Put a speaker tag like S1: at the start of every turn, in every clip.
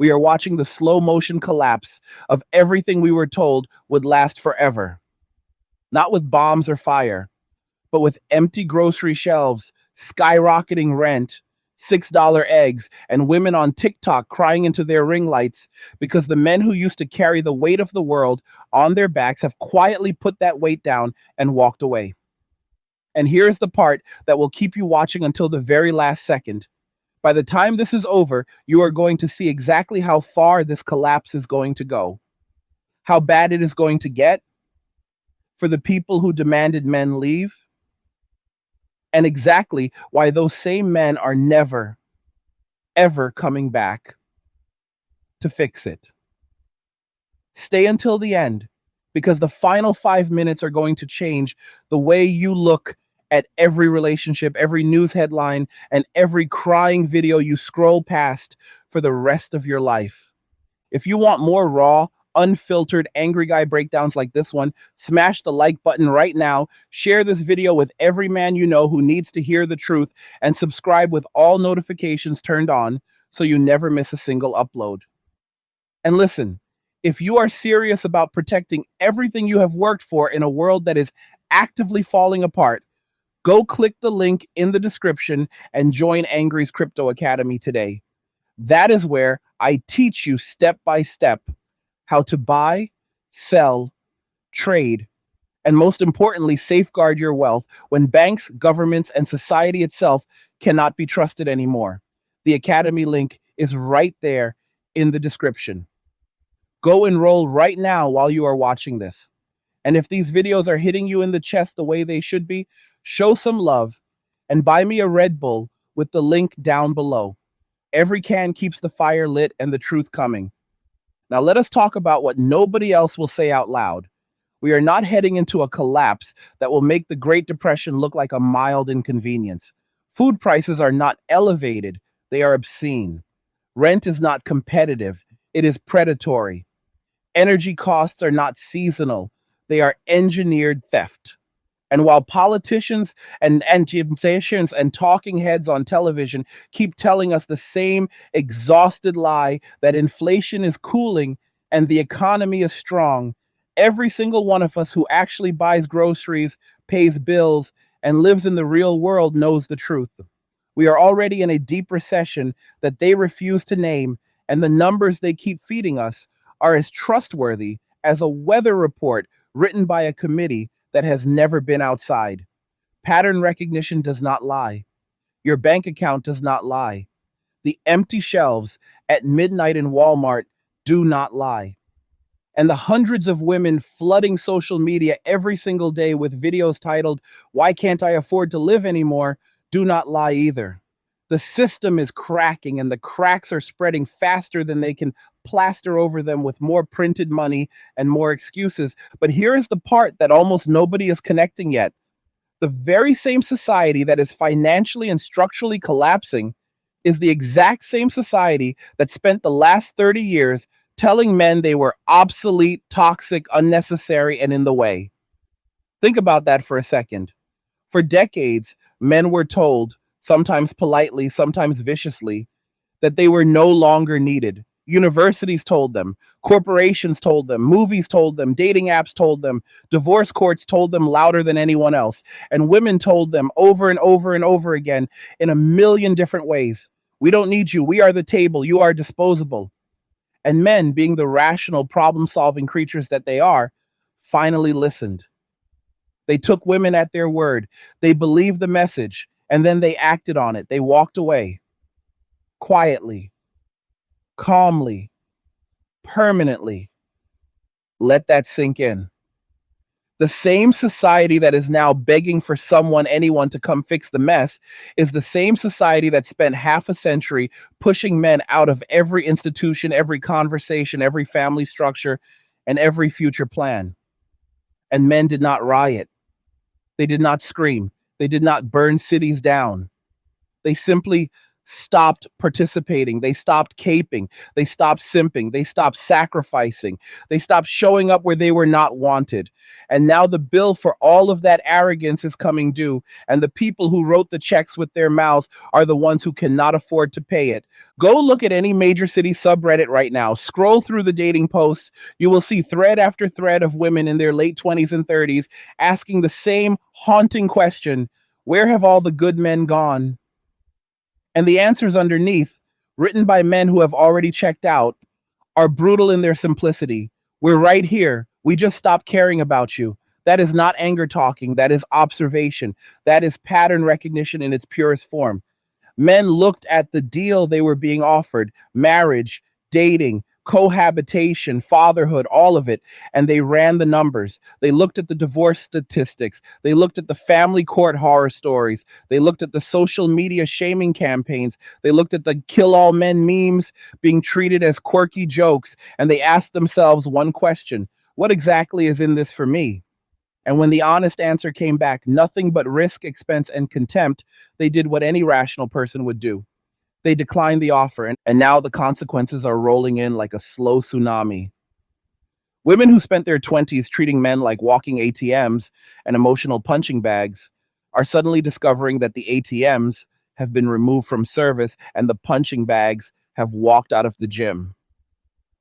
S1: We are watching the slow motion collapse of everything we were told would last forever. Not with bombs or fire, but with empty grocery shelves, skyrocketing rent, $6 eggs, and women on TikTok crying into their ring lights because the men who used to carry the weight of the world on their backs have quietly put that weight down and walked away. And here's the part that will keep you watching until the very last second. By the time this is over, you are going to see exactly how far this collapse is going to go, how bad it is going to get for the people who demanded men leave, and exactly why those same men are never, ever coming back to fix it. Stay until the end, because the final 5 minutes are going to change the way you look at every relationship, every news headline, and every crying video you scroll past for the rest of your life. If you want more raw, unfiltered, angry guy breakdowns like this one, smash the like button right now, share this video with every man you know who needs to hear the truth, and subscribe with all notifications turned on so you never miss a single upload. And listen, if you are serious about protecting everything you have worked for in a world that is actively falling apart, go click the link in the description and join Angry's Crypto Academy today. That is where I teach you step by step how to buy, sell, trade, and most importantly, safeguard your wealth when banks, governments, and society itself cannot be trusted anymore. The Academy link is right there in the description. Go enroll right now while you are watching this. And if these videos are hitting you in the chest the way they should be, show some love and buy me a Red Bull with the link down below. Every can keeps the fire lit and the truth coming. Now let us talk about what nobody else will say out loud. We are not heading into a collapse that will make the Great Depression look like a mild inconvenience. Food prices are not elevated, they are obscene. Rent is not competitive, it is predatory. Energy costs are not seasonal, they are engineered theft. And while politicians and musicians and talking heads on television keep telling us the same exhausted lie that inflation is cooling and the economy is strong, every single one of us who actually buys groceries, pays bills, and lives in the real world knows the truth. We are already in a deep recession that they refuse to name, and the numbers they keep feeding us are as trustworthy as a weather report written by a committee that has never been outside. Pattern recognition does not lie. Your bank account does not lie. The empty shelves at midnight in Walmart do not lie. And the hundreds of women flooding social media every single day with videos titled, "Why Can't I Afford to Live Anymore?" do not lie either. The system is cracking, and the cracks are spreading faster than they can plaster over them with more printed money and more excuses. But here is the part that almost nobody is connecting yet. The very same society that is financially and structurally collapsing is the exact same society that spent the last 30 years telling men they were obsolete, toxic, unnecessary, and in the way. Think about that for a second. For decades, men were told, sometimes politely, sometimes viciously, that they were no longer needed. Universities told them, corporations told them, movies told them, dating apps told them, divorce courts told them louder than anyone else, and women told them over and over and over again in a million different ways. We don't need you. We are the table. You are disposable. And men, being the rational, problem solving creatures that they are, finally listened. They took women at their word. They believed the message, and then they acted on it. They walked away quietly, calmly, permanently. Let that sink in. The same society that is now begging for someone, anyone to come fix the mess is the same society that spent half a century pushing men out of every institution, every conversation, every family structure, and every future plan. And men did not riot. They did not scream. They did not burn cities down. They simply stopped participating. They stopped caping. They stopped simping. They stopped sacrificing. They stopped showing up where they were not wanted. And now the bill for all of that arrogance is coming due. And the people who wrote the checks with their mouths are the ones who cannot afford to pay it. Go look at any major city subreddit right now. Scroll through the dating posts. You will see thread after thread of women in their late 20s and 30s asking the same haunting question: where have all the good men gone? And the answers underneath, written by men who have already checked out, are brutal in their simplicity. We're right here. We just stopped caring about you. That is not anger talking. That is observation. That is pattern recognition in its purest form. Men looked at the deal they were being offered: marriage, dating, cohabitation, fatherhood, all of it, and they ran the numbers. They looked at the divorce statistics. They looked at the family court horror stories. They looked at the social media shaming campaigns. They looked at the kill all men memes being treated as quirky jokes, and they asked themselves one question: what exactly is in this for me? And when the honest answer came back, nothing but risk, expense, and contempt, they did what any rational person would do. They declined the offer, and now the consequences are rolling in like a slow tsunami. Women who spent their 20s treating men like walking ATMs and emotional punching bags are suddenly discovering that the ATMs have been removed from service and the punching bags have walked out of the gym.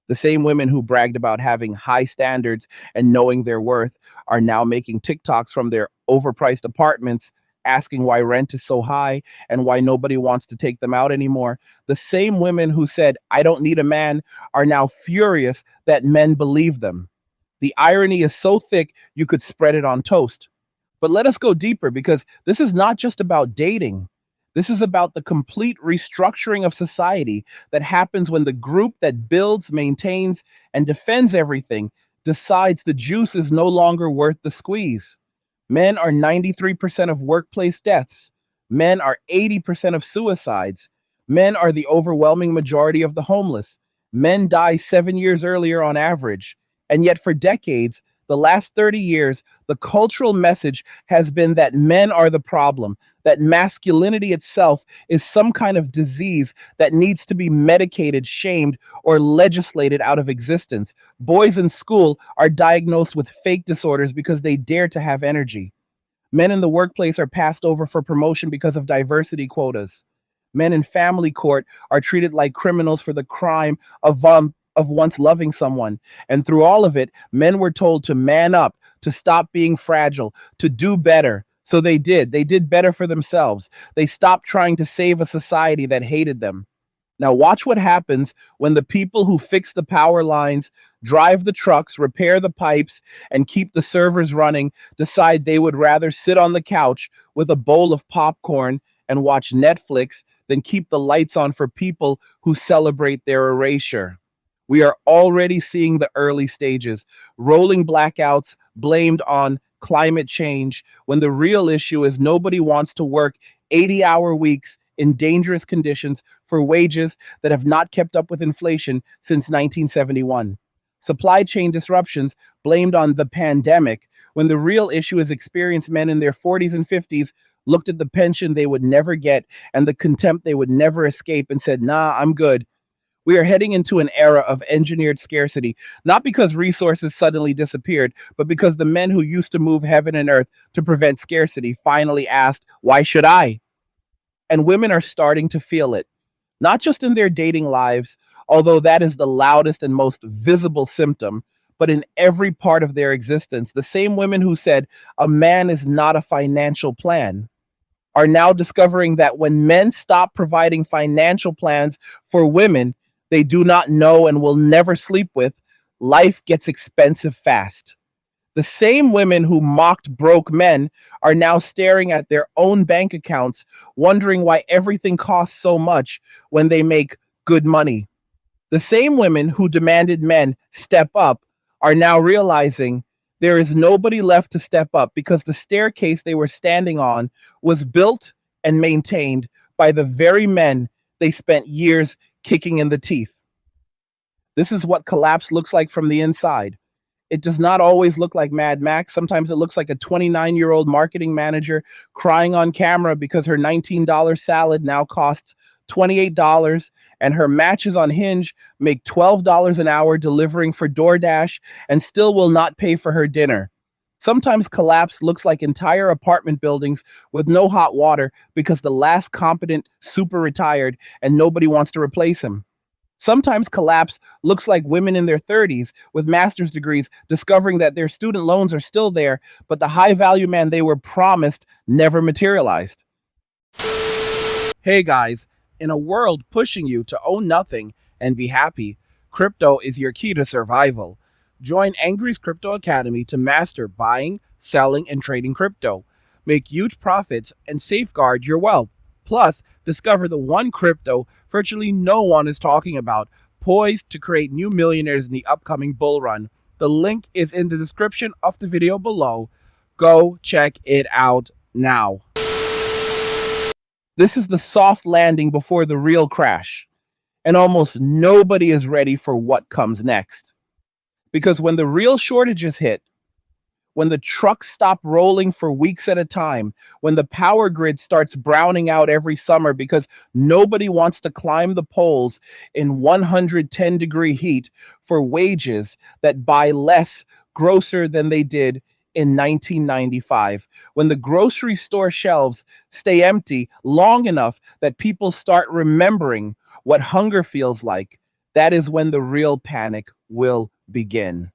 S1: The same women who bragged about having high standards and knowing their worth are now making TikToks from their overpriced apartments, asking why rent is so high and why nobody wants to take them out anymore. The same women who said, I don't need a man, are now furious that men believe them. The irony is so thick you could spread it on toast. But let us go deeper, because this is not just about dating. This is about the complete restructuring of society that happens when the group that builds, maintains, and defends everything decides the juice is no longer worth the squeeze. Men are 93% of workplace deaths. Men are 80% of suicides. Men are the overwhelming majority of the homeless. Men die 7 years earlier on average. And yet, for decades, the last 30 years, the cultural message has been that men are the problem, that masculinity itself is some kind of disease that needs to be medicated, shamed, or legislated out of existence. Boys in school are diagnosed with fake disorders because they dare to have energy. Men in the workplace are passed over for promotion because of diversity quotas. Men in family court are treated like criminals for the crime of once loving someone. And through all of it, men were told to man up, to stop being fragile, to do better. So they did. They did better for themselves. They stopped trying to save a society that hated them. Now, watch what happens when the people who fix the power lines, drive the trucks, repair the pipes, and keep the servers running decide they would rather sit on the couch with a bowl of popcorn and watch Netflix than keep the lights on for people who celebrate their erasure. We are already seeing the early stages: rolling blackouts blamed on climate change, when the real issue is nobody wants to work 80-hour weeks in dangerous conditions for wages that have not kept up with inflation since 1971. Supply chain disruptions blamed on the pandemic, when the real issue is experienced men in their 40s and 50s looked at the pension they would never get and the contempt they would never escape and said, nah, I'm good. We are heading into an era of engineered scarcity, not because resources suddenly disappeared, but because the men who used to move heaven and earth to prevent scarcity finally asked, why should I? And women are starting to feel it, not just in their dating lives, although that is the loudest and most visible symptom, but in every part of their existence. The same women who said a man is not a financial plan are now discovering that when men stop providing financial plans for women they do not know and will never sleep with, life gets expensive fast. The same women who mocked broke men are now staring at their own bank accounts, wondering why everything costs so much when they make good money. The same women who demanded men step up are now realizing there is nobody left to step up, because the staircase they were standing on was built and maintained by the very men they spent years kicking in the teeth. This is what collapse looks like from the inside. It does not always look like Mad Max. Sometimes it looks like a 29-year-old marketing manager crying on camera because her $19 salad now costs $28, and her matches on Hinge make $12 an hour delivering for DoorDash and still will not pay for her dinner. Sometimes Collapse looks like entire apartment buildings with no hot water because the last competent super retired and nobody wants to replace him. Sometimes Collapse looks like women in their 30s with master's degrees discovering that their student loans are still there, but the high value man they were promised never materialized. Hey guys, in a world pushing you to own nothing and be happy, crypto is your key to survival. Join Angry's Crypto Academy to master buying, selling, and trading crypto. Make huge profits and safeguard your wealth. Plus, discover the one crypto virtually no one is talking about, poised to create new millionaires in the upcoming bull run. The link is in the description of the video below. Go check it out now. This is the soft landing before the real crash, and almost nobody is ready for what comes next. Because when the real shortages hit, when the trucks stop rolling for weeks at a time, when the power grid starts browning out every summer because nobody wants to climb the poles in 110-degree heat for wages that buy less grosser than they did in 1995, when the grocery store shelves stay empty long enough that people start remembering what hunger feels like, that is when the real panic will begin.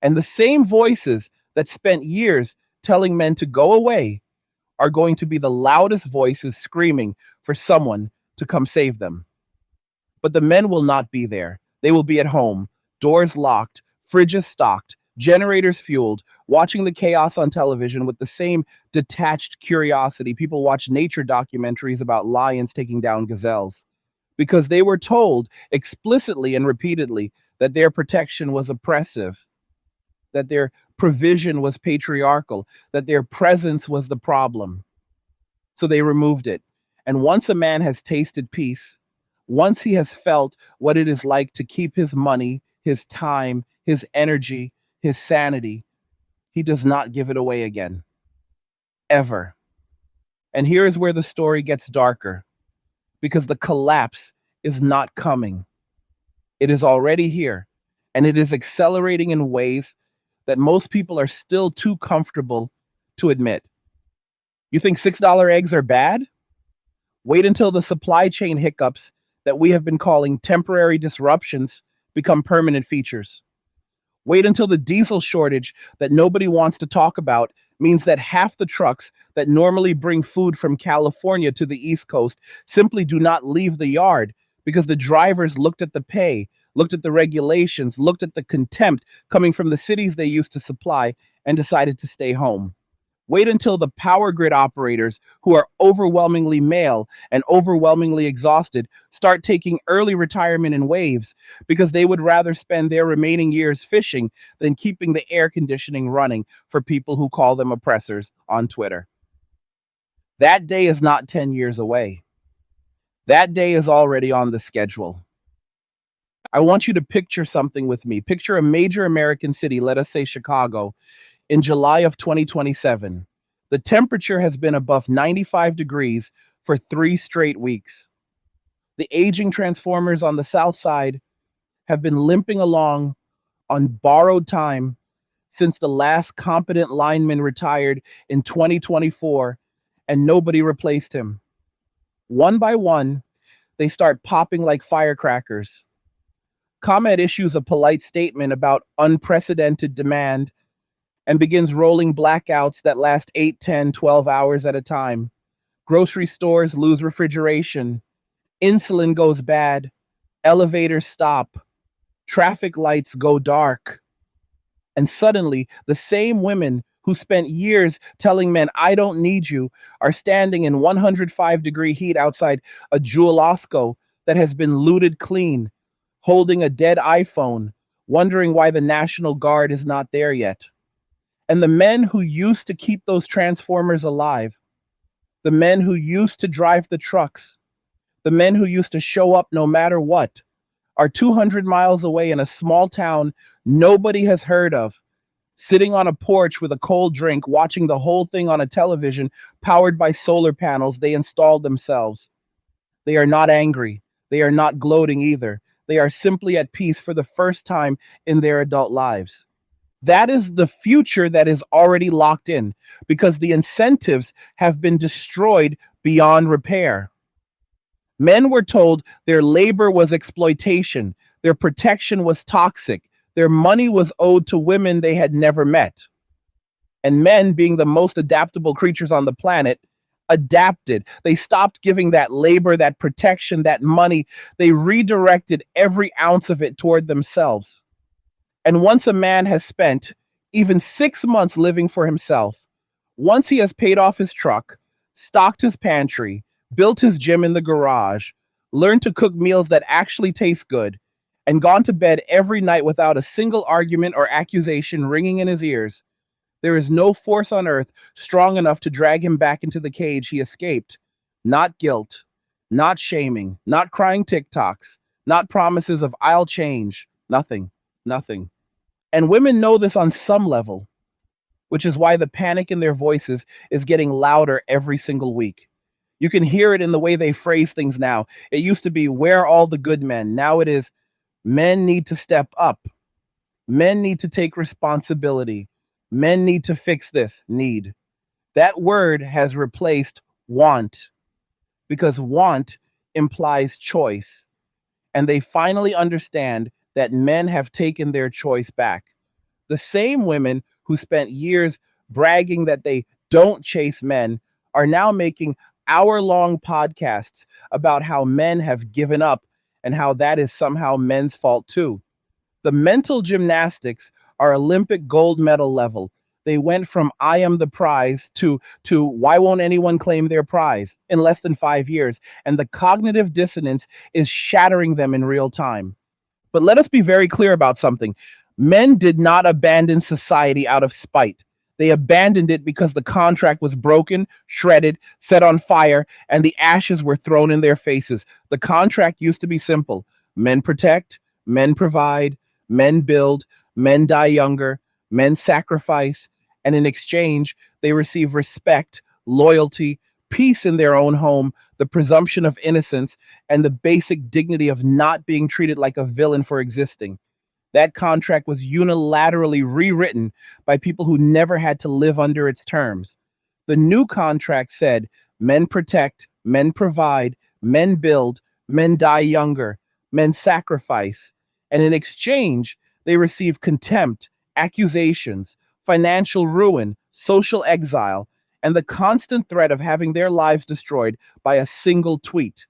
S1: And the same voices that spent years telling men to go away are going to be the loudest voices screaming for someone to come save them. But the men will not be there. They will be at home, doors locked, fridges stocked, generators fueled, watching the chaos on television with the same detached curiosity people watch nature documentaries about lions taking down gazelles. Because they were told explicitly and repeatedly that their protection was oppressive, that their provision was patriarchal, that their presence was the problem. So they removed it. And once a man has tasted peace, once he has felt what it is like to keep his money, his time, his energy, his sanity, he does not give it away again. Ever. And here is where the story gets darker, because the collapse is not coming. It is already here, and it is accelerating in ways that most people are still too comfortable to admit. You think $6 eggs are bad? Wait until the supply chain hiccups that we have been calling temporary disruptions become permanent features. Wait until the diesel shortage that nobody wants to talk about means that half the trucks that normally bring food from California to the East Coast simply do not leave the yard because the drivers looked at the pay, looked at the regulations, looked at the contempt coming from the cities they used to supply, and decided to stay home. Wait until the power grid operators, who are overwhelmingly male and overwhelmingly exhausted, start taking early retirement in waves because they would rather spend their remaining years fishing than keeping the air conditioning running for people who call them oppressors on Twitter. That day is not 10 years away. That day is already on the schedule. I want you to picture something with me. Picture a major American city, let us say Chicago, in July of 2027. The temperature has been above 95 degrees for 3 straight weeks. The aging transformers on the south side have been limping along on borrowed time since the last competent lineman retired in 2024 and nobody replaced him. One by one, they start popping like firecrackers. ComEd issues a polite statement about unprecedented demand and begins rolling blackouts that last 8, 10, 12 hours at a time. Grocery stores lose refrigeration. Insulin goes bad. Elevators stop. Traffic lights go dark. And suddenly, the same women who spent years telling men, I don't need you, are standing in 105-degree heat outside a Jewel Osco that has been looted clean, holding a dead iPhone, wondering why the National Guard is not there yet. And the men who used to keep those transformers alive, the men who used to drive the trucks, the men who used to show up no matter what, are 200 miles away in a small town nobody has heard of, sitting on a porch with a cold drink, watching the whole thing on a television powered by solar panels they installed themselves. They are not angry. They are not gloating either. They are simply at peace for the first time in their adult lives. That is the future that is already locked in because the incentives have been destroyed beyond repair. Men were told their labor was exploitation, their protection was toxic, their money was owed to women they had never met. And men, being the most adaptable creatures on the planet, adapted. They stopped giving that labor, that protection, that money. They redirected every ounce of it toward themselves. And once a man has spent even 6 months living for himself, once he has paid off his truck, stocked his pantry, built his gym in the garage, learned to cook meals that actually taste good, and gone to bed every night without a single argument or accusation ringing in his ears, there is no force on earth strong enough to drag him back into the cage he escaped. Not guilt, not shaming, not crying TikToks, not promises of I'll change. Nothing, nothing. And women know this on some level, which is why the panic in their voices is getting louder every single week. You can hear it in the way they phrase things now. It used to be, where are all the good men? Now it is, men need to step up. Men need to take responsibility. Men need to fix this need. That word has replaced want because want implies choice. And they finally understand that men have taken their choice back. The same women who spent years bragging that they don't chase men are now making hour-long podcasts about how men have given up and how that is somehow men's fault too. The mental gymnastics are Olympic gold medal level. They went from I am the prize to why won't anyone claim their prize in less than 5 years? And the cognitive dissonance is shattering them in real time. But let us be very clear about something. Men did not abandon society out of spite. They abandoned it because the contract was broken, shredded, set on fire, and the ashes were thrown in their faces. The contract used to be simple: men protect, men provide, men build, men die younger, men sacrifice, and in exchange, they receive respect, loyalty, peace in their own home, the presumption of innocence, and the basic dignity of not being treated like a villain for existing. That contract was unilaterally rewritten by people who never had to live under its terms. The new contract said men protect, men provide, men build, men die younger, men sacrifice, and in exchange, they receive contempt, accusations, financial ruin, social exile, and the constant threat of having their lives destroyed by a single tweet.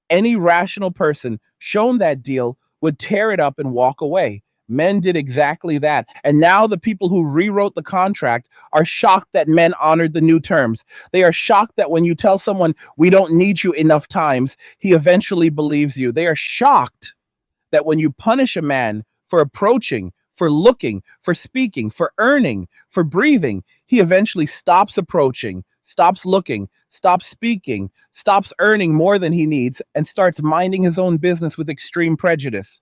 S1: Any rational person shown that deal would tear it up and walk away. Men did exactly that. And now the people who rewrote the contract are shocked that men honored the new terms. They are shocked that when you tell someone, we don't need you enough times, he eventually believes you. They are shocked that when you punish a man for approaching, for looking, for speaking, for earning, for breathing, he eventually stops approaching, stops looking, stops speaking, stops earning more than he needs, and starts minding his own business with extreme prejudice.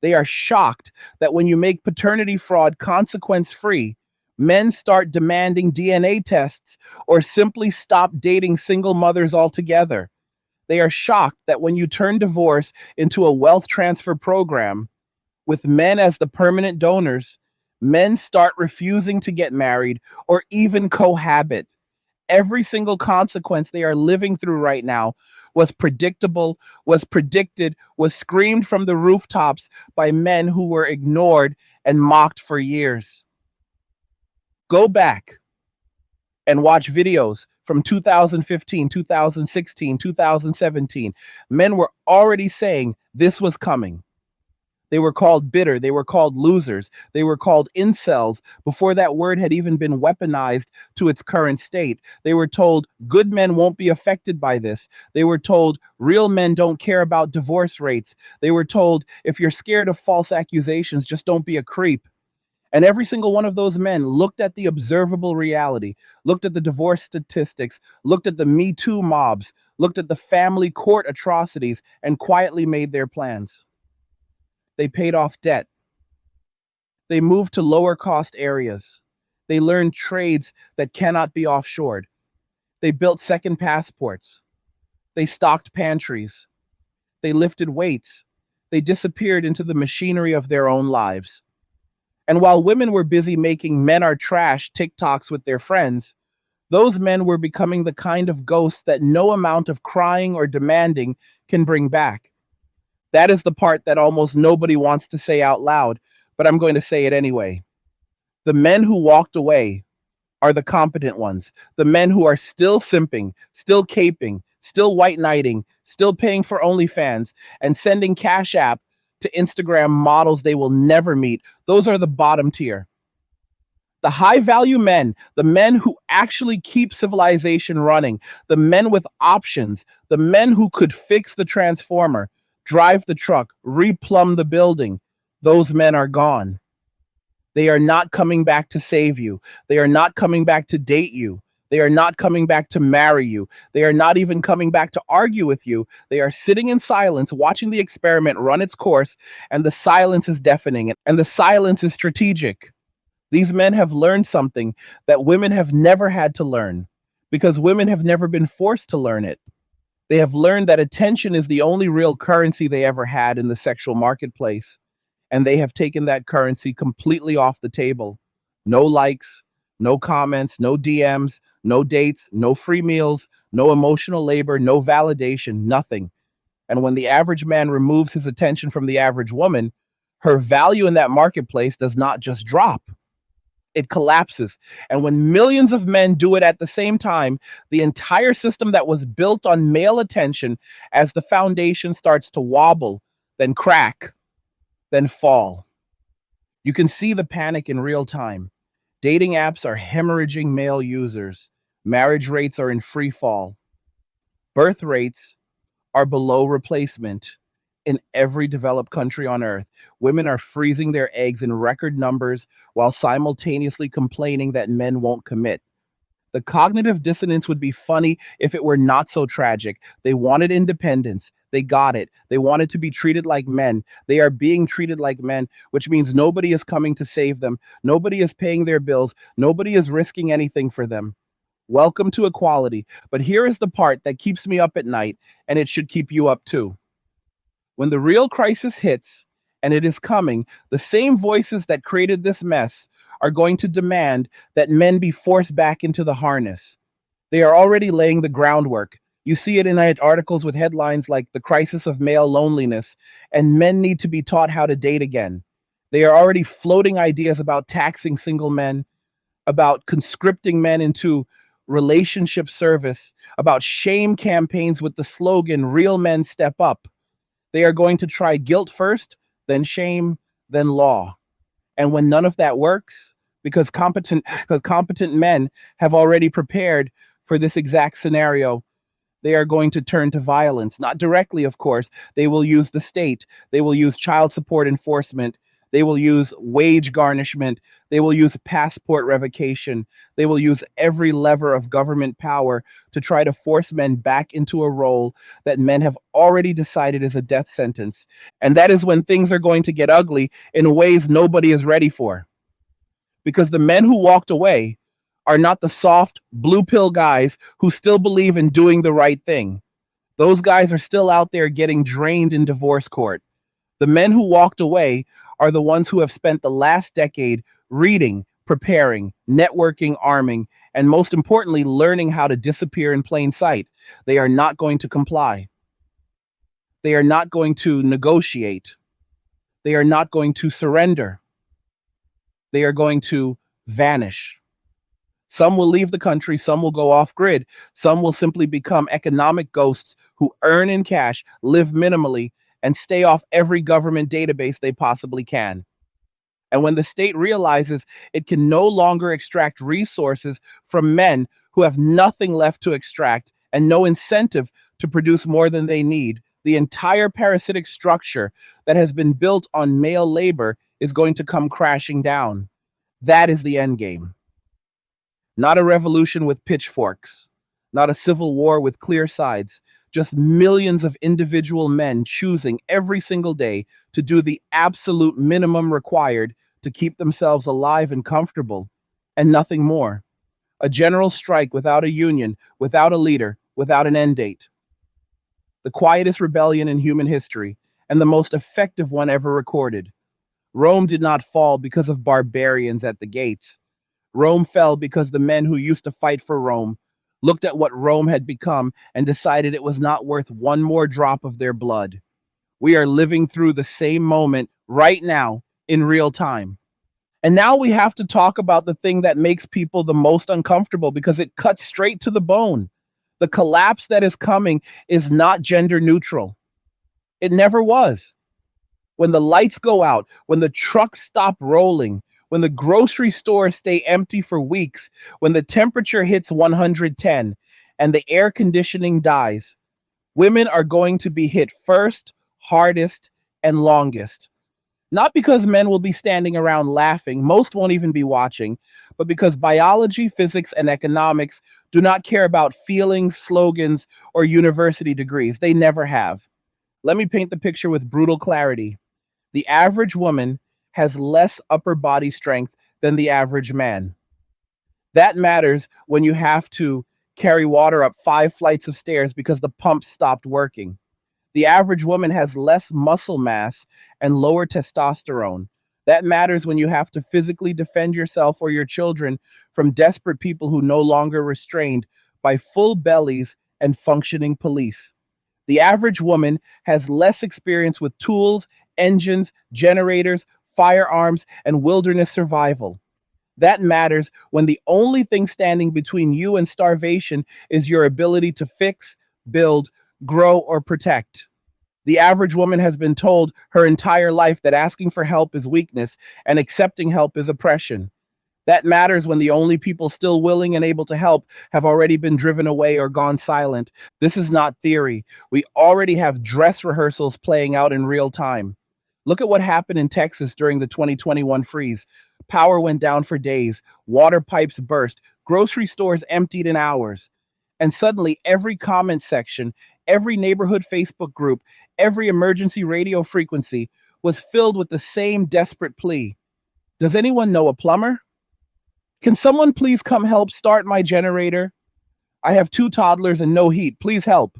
S1: They are shocked that when you make paternity fraud consequence free, men start demanding DNA tests or simply stop dating single mothers altogether. They are shocked that when you turn divorce into a wealth transfer program with men as the permanent donors, men start refusing to get married or even cohabit. Every single consequence they are living through right now was predictable, was predicted, was screamed from the rooftops by men who were ignored and mocked for years. Go back and watch videos from 2015, 2016, 2017. Men were already saying this was coming. They were called bitter. They were called losers. They were called incels before that word had even been weaponized to its current state. They were told good men won't be affected by this. They were told real men don't care about divorce rates. They were told if you're scared of false accusations, just don't be a creep. And every single one of those men looked at the observable reality, looked at the divorce statistics, looked at the Me Too mobs, looked at the family court atrocities, and quietly made their plans. They paid off debt. They moved to lower cost areas. They learned trades that cannot be offshored. They built second passports. They stocked pantries. They lifted weights. They disappeared into the machinery of their own lives. And while women were busy making men are trash TikToks with their friends, those men were becoming the kind of ghosts that no amount of crying or demanding can bring back. That is the part that almost nobody wants to say out loud, but I'm going to say it anyway. The men who walked away are the competent ones. The men who are still simping, still caping, still white knighting, still paying for OnlyFans, and sending Cash App to Instagram models they will never meet. Those are the bottom tier. The high value men, the men who actually keep civilization running, the men with options, the men who could fix the transformer, drive the truck, replumb the building, those men are gone. They are not coming back to save you. They are not coming back to date you. They are not coming back to marry you. They are not even coming back to argue with you. They are sitting in silence, watching the experiment run its course, and the silence is deafening, and the silence is strategic. These men have learned something that women have never had to learn because women have never been forced to learn it. They have learned that attention is the only real currency they ever had in the sexual marketplace, and they have taken that currency completely off the table. No likes, no comments, no DMs, no dates, no free meals, no emotional labor, no validation, nothing. And when the average man removes his attention from the average woman, her value in that marketplace does not just drop, it collapses. And when millions of men do it at the same time, the entire system that was built on male attention as the foundation starts to wobble, then crack, then fall. You can see the panic in real time. Dating apps are hemorrhaging male users. Marriage rates are in free fall. Birth rates are below replacement in every developed country on earth. Women are freezing their eggs in record numbers while simultaneously complaining that men won't commit. The cognitive dissonance would be funny if it were not so tragic. They wanted independence. They got it. They wanted to be treated like men. They are being treated like men, which means nobody is coming to save them. Nobody is paying their bills. Nobody is risking anything for them. Welcome to equality. But here is the part that keeps me up at night, and it should keep you up too. When the real crisis hits, and it is coming, the same voices that created this mess are going to demand that men be forced back into the harness. They are already laying the groundwork. You see it in articles with headlines like The Crisis of Male Loneliness, and men need to be taught how to date again. They are already floating ideas about taxing single men, about conscripting men into relationship service, about shame campaigns with the slogan, Real Men Step Up. They are going to try guilt first, then shame, then law. And when none of that works, because competent men have already prepared for this exact scenario, they are going to turn to violence. Not directly, of course. They will use the state. They will use child support enforcement. They will use wage garnishment. They will use passport revocation. They will use every lever of government power to try to force men back into a role that men have already decided is a death sentence. And that is when things are going to get ugly in ways nobody is ready for. Because the men who walked away are not the soft blue pill guys who still believe in doing the right thing. Those guys are still out there getting drained in divorce court. The men who walked away are the ones who have spent the last decade reading, preparing, networking, arming, and most importantly, learning how to disappear in plain sight. They are not going to comply. They are not going to negotiate. They are not going to surrender. They are going to vanish. Some will leave the country, some will go off grid, some will simply become economic ghosts who earn in cash, live minimally, and stay off every government database they possibly can. And when the state realizes it can no longer extract resources from men who have nothing left to extract and no incentive to produce more than they need, the entire parasitic structure that has been built on male labor is going to come crashing down. That is the end game. Not a revolution with pitchforks, not a civil war with clear sides, just millions of individual men choosing every single day to do the absolute minimum required to keep themselves alive and comfortable, and nothing more. A general strike without a union, without a leader, without an end date. the quietest rebellion in human history, and the most effective one ever recorded. Rome did not fall because of barbarians at the gates. Rome fell because the men who used to fight for Rome looked at what Rome had become and decided it was not worth one more drop of their blood. We are living through the same moment right now in real time. And now we have to talk about the thing that makes people the most uncomfortable because it cuts straight to the bone. The collapse that is coming is not gender neutral. It never was. When the lights go out, when the trucks stop rolling, when the grocery stores stay empty for weeks, when the temperature hits 110 and the air conditioning dies, women are going to be hit first, hardest, and longest. Not because men will be standing around laughing, most won't even be watching, but because biology, physics, and economics do not care about feelings, slogans, or university degrees. They never have. Let me paint the picture with brutal clarity. The average woman has less upper body strength than the average man. That matters when you have to carry water up 5 flights of stairs because the pump stopped working. The average woman has less muscle mass and lower testosterone. That matters when you have to physically defend yourself or your children from desperate people who no longer restrained by full bellies and functioning police. The average woman has less experience with tools, engines, generators, firearms, and wilderness survival. That matters when the only thing standing between you and starvation is your ability to fix, build, grow, or protect. The average woman has been told her entire life that asking for help is weakness and accepting help is oppression. That matters when the only people still willing and able to help have already been driven away or gone silent. This is not theory. We already have dress rehearsals playing out in real time. Look at what happened in Texas during the 2021 freeze. Power went down for days, water pipes burst, grocery stores emptied in hours. And suddenly, every comment section, every neighborhood Facebook group, every emergency radio frequency was filled with the same desperate plea. Does anyone know a plumber? Can someone please come help start my generator? I have 2 toddlers and no heat. Please help.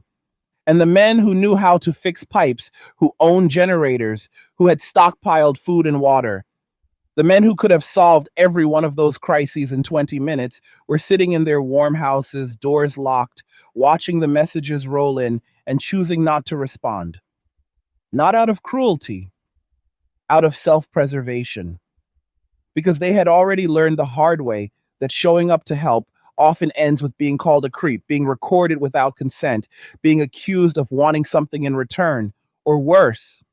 S1: And the men who knew how to fix pipes, who owned generators, who had stockpiled food and water, the men who could have solved every one of those crises in 20 minutes were sitting in their warm houses, doors locked, watching the messages roll in and choosing not to respond. Not out of cruelty, out of self preservation. Because they had already learned the hard way that showing up to help often ends with being called a creep, being recorded without consent, being accused of wanting something in return, or worse.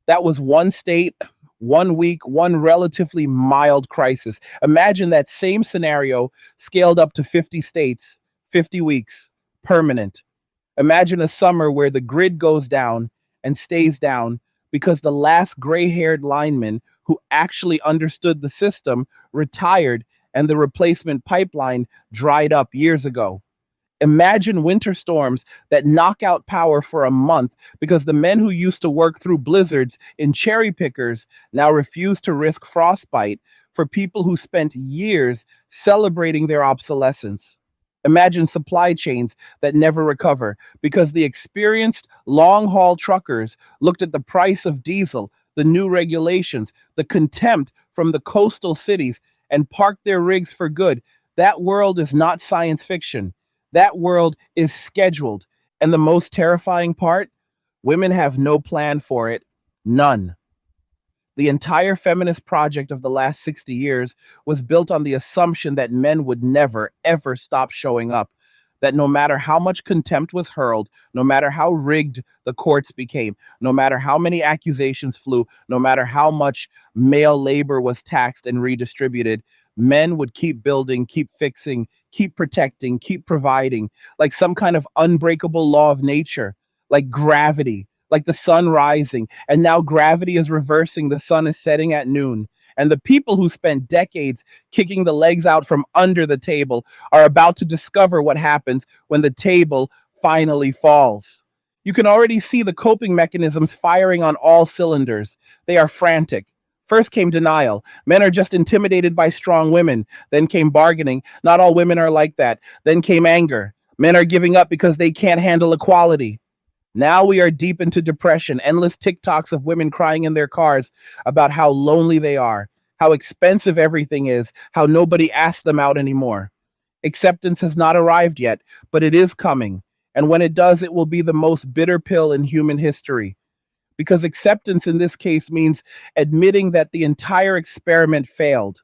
S1: That was one state, one week, one relatively mild crisis. Imagine that same scenario scaled up to 50 states, 50 weeks, permanent. Imagine a summer where the grid goes down and stays down because the last gray haired lineman who actually understood the system retired and the replacement pipeline dried up years ago. Imagine winter storms that knock out power for a month because the men who used to work through blizzards in cherry pickers now refuse to risk frostbite for people who spent years celebrating their obsolescence. Imagine supply chains that never recover because the experienced long haul truckers looked at the price of diesel, the new regulations, the contempt from the coastal cities, and parked their rigs for good. That world is not science fiction. That world is scheduled. And the most terrifying part, women have no plan for it. None. The entire feminist project of the last 60 years was built on the assumption that men would never, ever stop showing up. That no matter how much contempt was hurled, no matter how rigged the courts became, no matter how many accusations flew, no matter how much male labor was taxed and redistributed, men would keep building, keep fixing, keep protecting, keep providing, like some kind of unbreakable law of nature, like gravity, like the sun rising, and now gravity is reversing, the sun is setting at noon. And the people who spent decades kicking the legs out from under the table are about to discover what happens when the table finally falls. You can already see the coping mechanisms firing on all cylinders. They are frantic. First came denial. Men are just intimidated by strong women. Then came bargaining. Not all women are like that. Then came anger. Men are giving up because they can't handle equality. Now we are deep into depression, endless TikToks of women crying in their cars about how lonely they are, how expensive everything is, how nobody asks them out anymore. Acceptance has not arrived yet, but it is coming. And when it does, it will be the most bitter pill in human history. Because acceptance in this case means admitting that the entire experiment failed,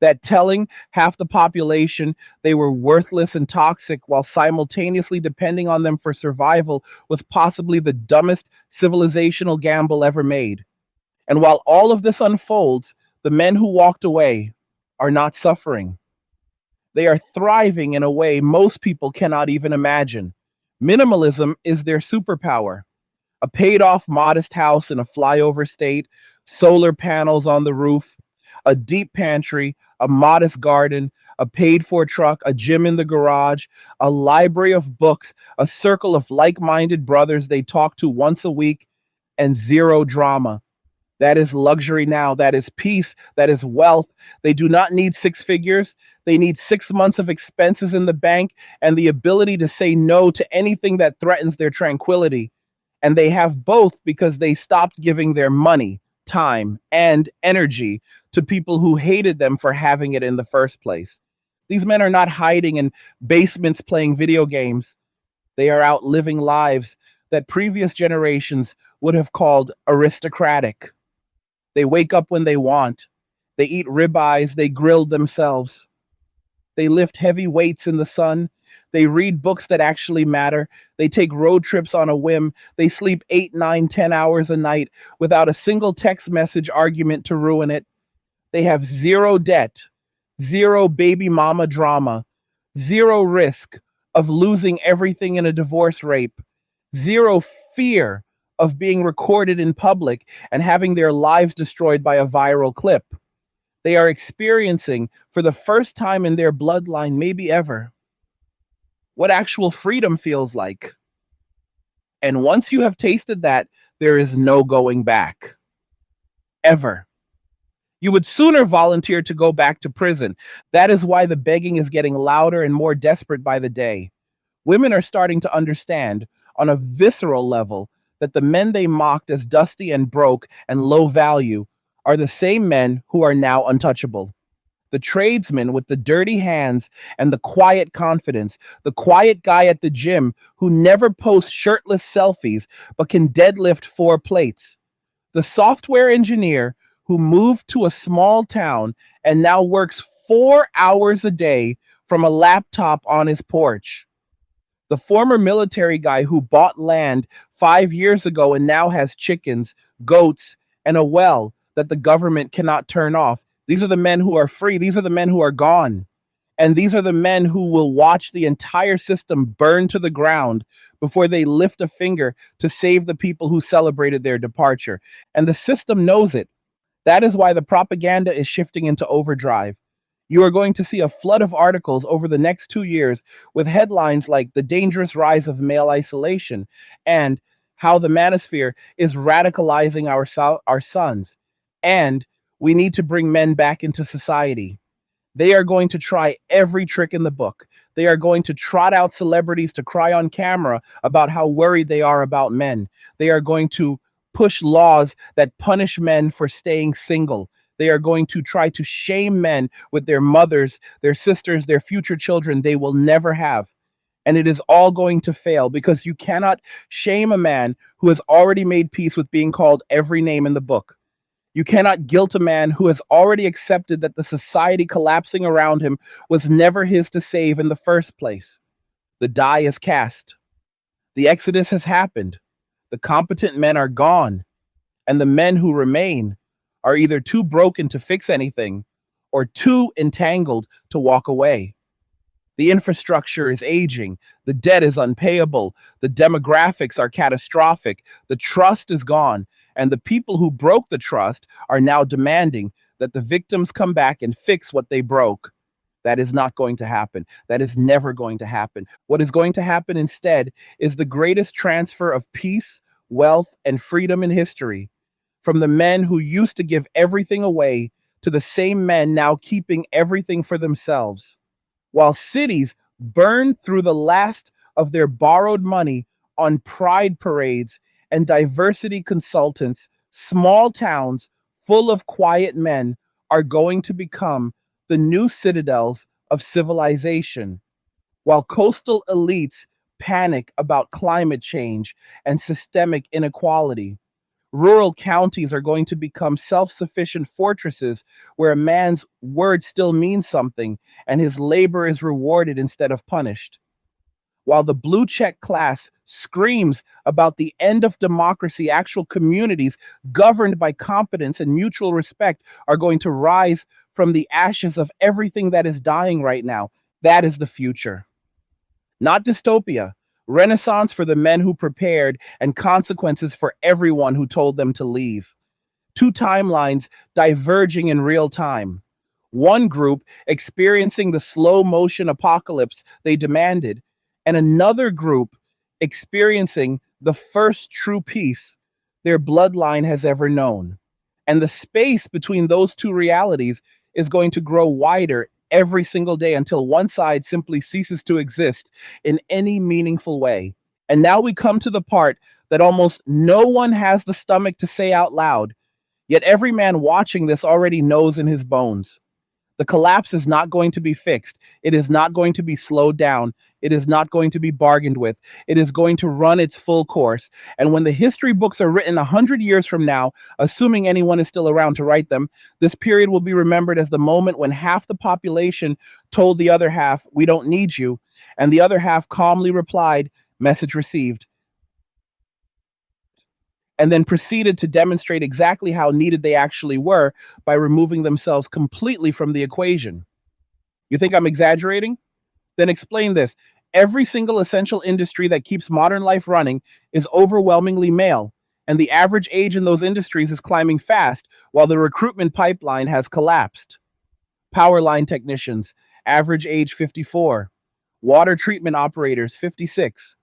S1: that telling half the population they were worthless and toxic while simultaneously depending on them for survival was possibly the dumbest civilizational gamble ever made. And while all of this unfolds, the men who walked away are not suffering. They are thriving in a way most people cannot even imagine. Minimalism is their superpower. A paid off modest house in a flyover state, solar panels on the roof, a deep pantry, a modest garden, a paid for truck, a gym in the garage, a library of books, a circle of like minded brothers they talk to once a week, and zero drama. That is luxury now. That is peace. That is wealth. They do not need six figures. They need 6 months of expenses in the bank and the ability to say no to anything that threatens their tranquility. And they have both because they stopped giving their money, time, and energy to people who hated them for having it in the first place. These men are not hiding in basements playing video games. They are out living lives that previous generations would have called aristocratic. They wake up when they want. They eat ribeyes. They grill themselves. They lift heavy weights in the sun. They read books that actually matter. They take road trips on a whim. They sleep 8, 9, 10 hours a night without a single text message argument to ruin it. They have zero debt, zero baby mama drama, zero risk of losing everything in a divorce rape, zero fear of being recorded in public and having their lives destroyed by a viral clip. They are experiencing, for the first time in their bloodline, maybe ever, what actual freedom feels like. And once you have tasted that, there is no going back. Ever. You would sooner volunteer to go back to prison. That is why the begging is getting louder and more desperate by the day. Women are starting to understand, on a visceral level, that the men they mocked as dusty and broke and low value are the same men who are now untouchable. The tradesman with the dirty hands and the quiet confidence, the quiet guy at the gym who never posts shirtless selfies but can deadlift 4 plates, the software engineer who moved to a small town and now works 4 hours a day from a laptop on his porch, the former military guy who bought land 5 years ago and now has chickens, goats, and a well that the government cannot turn off. These are the men who are free. These are the men who are gone. And these are the men who will watch the entire system burn to the ground before they lift a finger to save the people who celebrated their departure. And the system knows it. That is why the propaganda is shifting into overdrive. You are going to see a flood of articles over the next 2 years with headlines like The Dangerous Rise of Male Isolation and How the Manosphere is Radicalizing our sons. And we need to bring men back into society. They are going to try every trick in the book. They are going to trot out celebrities to cry on camera about how worried they are about men. They are going to push laws that punish men for staying single. They are going to try to shame men with their mothers, their sisters, their future children they will never have. And it is all going to fail because you cannot shame a man who has already made peace with being called every name in the book. You cannot guilt a man who has already accepted that the society collapsing around him was never his to save in the first place. The die is cast. The exodus has happened. The competent men are gone. And the men who remain are either too broken to fix anything or too entangled to walk away. The infrastructure is aging. The debt is unpayable. The demographics are catastrophic. The trust is gone. And the people who broke the trust are now demanding that the victims come back and fix what they broke. That is not going to happen. That is never going to happen. What is going to happen instead is the greatest transfer of peace, wealth, and freedom in history from the men who used to give everything away to the same men now keeping everything for themselves. While cities burn through the last of their borrowed money on pride parades and diversity consultants, small towns full of quiet men are going to become the new citadels of civilization, while coastal elites panic about climate change and systemic inequality. Rural counties are going to become self sufficient fortresses where a man's word still means something and his labor is rewarded instead of punished. While the blue check class screams about the end of democracy, actual communities governed by competence and mutual respect are going to rise from the ashes of everything that is dying right now. That is the future. Not dystopia. Renaissance for the men who prepared and consequences for everyone who told them to leave. Two timelines diverging in real time. One group experiencing the slow motion apocalypse they demanded, and another group experiencing the first true peace their bloodline has ever known. And the space between those two realities is going to grow wider every single day until one side simply ceases to exist in any meaningful way. And now we come to the part that almost no one has the stomach to say out loud. Yet every man watching this already knows in his bones. The collapse is not going to be fixed. It is not going to be slowed down. It is not going to be bargained with. It is going to run its full course. And when the history books are written 100 years from now, assuming anyone is still around to write them, this period will be remembered as the moment when half the population told the other half, "We don't need you," and the other half calmly replied, "Message received," and then proceeded to demonstrate exactly how needed they actually were by removing themselves completely from the equation. You think I'm exaggerating? Then explain this. Every single essential industry that keeps modern life running is overwhelmingly male, and the average age in those industries is climbing fast while the recruitment pipeline has collapsed. Power line technicians, average age 54. Water treatment operators, 56.